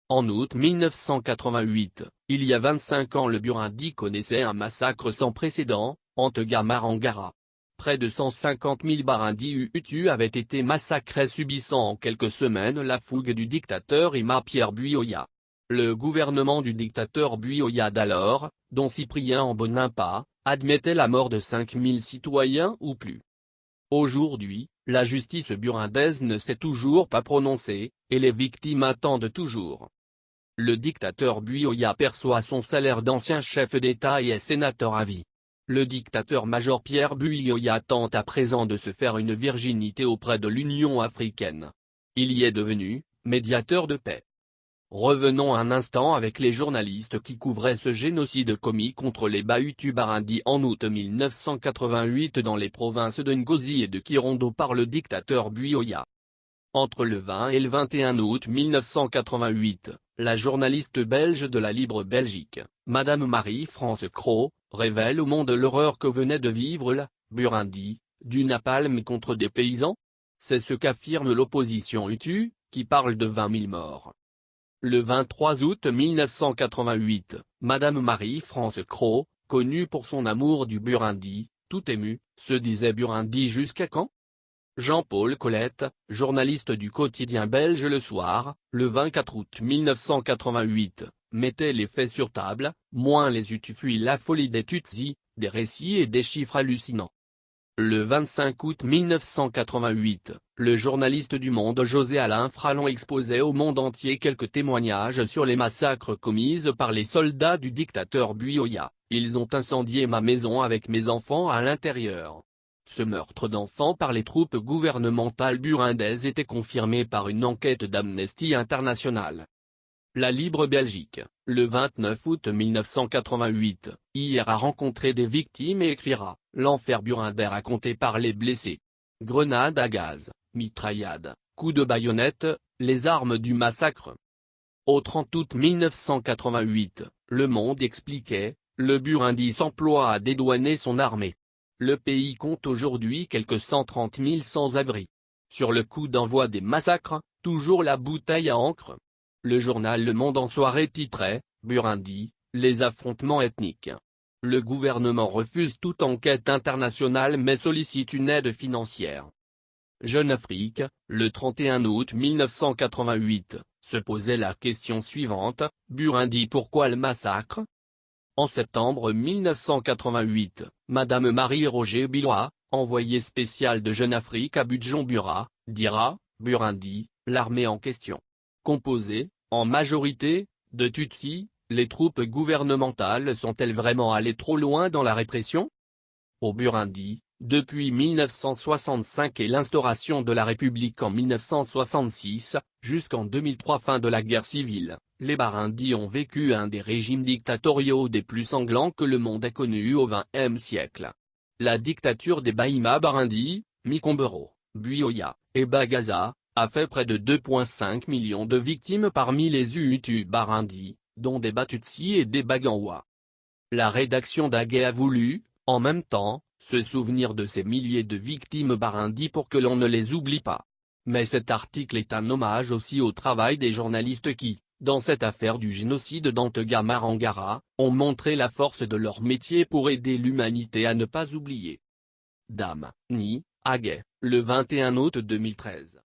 En août 1988, il y a 25 ans, le Burundi connaissait un massacre sans précédent, Ntagara. Près de 150 000 Barundi-Hutus avaient été massacrés, subissant en quelques semaines la fougue du dictateur Emma Pierre Buyoya. Le gouvernement du dictateur Buyoya d'alors, dont Cyprien Mbonimpa, admettait la mort de 5 000 citoyens ou plus. Aujourd'hui, la justice burundaise ne s'est toujours pas prononcée, et les victimes attendent toujours. Le dictateur Buyoya perçoit son salaire d'ancien chef d'État et est sénateur à vie. Le dictateur-major Pierre Buyoya tente à présent de se faire une virginité auprès de l'Union africaine. Il y est devenu médiateur de paix. Revenons un instant avec les journalistes qui couvraient ce génocide commis contre les Hutus Barundi en août 1988 dans les provinces de Ngozi et de Kirundo par le dictateur Buyoya. Entre le 20 et le 21 août 1988, la journaliste belge de la Libre Belgique, Madame Marie-France Cros, révèle au monde l'horreur que venait de vivre la Burundi, du napalm contre des paysans. C'est ce qu'affirme l'opposition Hutu, qui parle de 20 000 morts. Le 23 août 1988, Madame Marie-France Cros, connue pour son amour du Burundi, tout émue, se disait: Burundi jusqu'à quand? Jean-Paul Colette, journaliste du quotidien belge Le Soir, le 24 août 1988, mettait les faits sur table, moins les Hutus fuient la folie des Tutsis, des récits et des chiffres hallucinants. Le 25 août 1988, le journaliste du Monde José-Alain Fralon exposait au monde entier quelques témoignages sur les massacres commis par les soldats du dictateur Buyoya. Ils ont incendié ma maison avec mes enfants à l'intérieur. Ce meurtre d'enfants par les troupes gouvernementales burundaises était confirmé par une enquête d'Amnesty International. La Libre Belgique, le 29 août 1988, hier a rencontré des victimes et écrira: l'enfer burundais raconté par les blessés. Grenades à gaz, mitraillades, coups de baïonnette, les armes du massacre. Au 30 août 1988, Le Monde expliquait: le Burundi s'emploie à dédouaner son armée. Le pays compte aujourd'hui quelques 130 000 sans-abri. Sur le coup d'envoi des massacres, toujours la bouteille à encre. Le journal Le Monde en soirée titrait: Burundi, les affrontements ethniques. Le gouvernement refuse toute enquête internationale mais sollicite une aide financière. Jeune Afrique, le 31 août 1988, se posait la question suivante: Burundi, pourquoi le massacre? En septembre 1988, Madame Marie-Roger Bilois, envoyée spéciale de Jeune Afrique à Bujumbura, dira: Burundi, l'armée en question. Composée, en majorité, de Tutsis, les troupes gouvernementales sont-elles vraiment allées trop loin dans la répression? Au Burundi, depuis 1965 et l'instauration de la République en 1966, jusqu'en 2003, fin de la guerre civile, les Barundis ont vécu un des régimes dictatoriaux des plus sanglants que le monde ait connu au XXe siècle. La dictature des Bahima Barundi, Mikombero, Buyoya, et Bagaza, a fait près de 2,5 millions de victimes parmi les Hutus Barundi, dont des Batutsi et des Baganwa. La rédaction d'Agé a voulu, en même temps, se souvenir de ces milliers de victimes Barundi pour que l'on ne les oublie pas. Mais cet article est un hommage aussi au travail des journalistes qui, dans cette affaire du génocide d'Ntagara, ont montré la force de leur métier pour aider l'humanité à ne pas oublier. Dame, Ni, Agé, le 21 août 2013.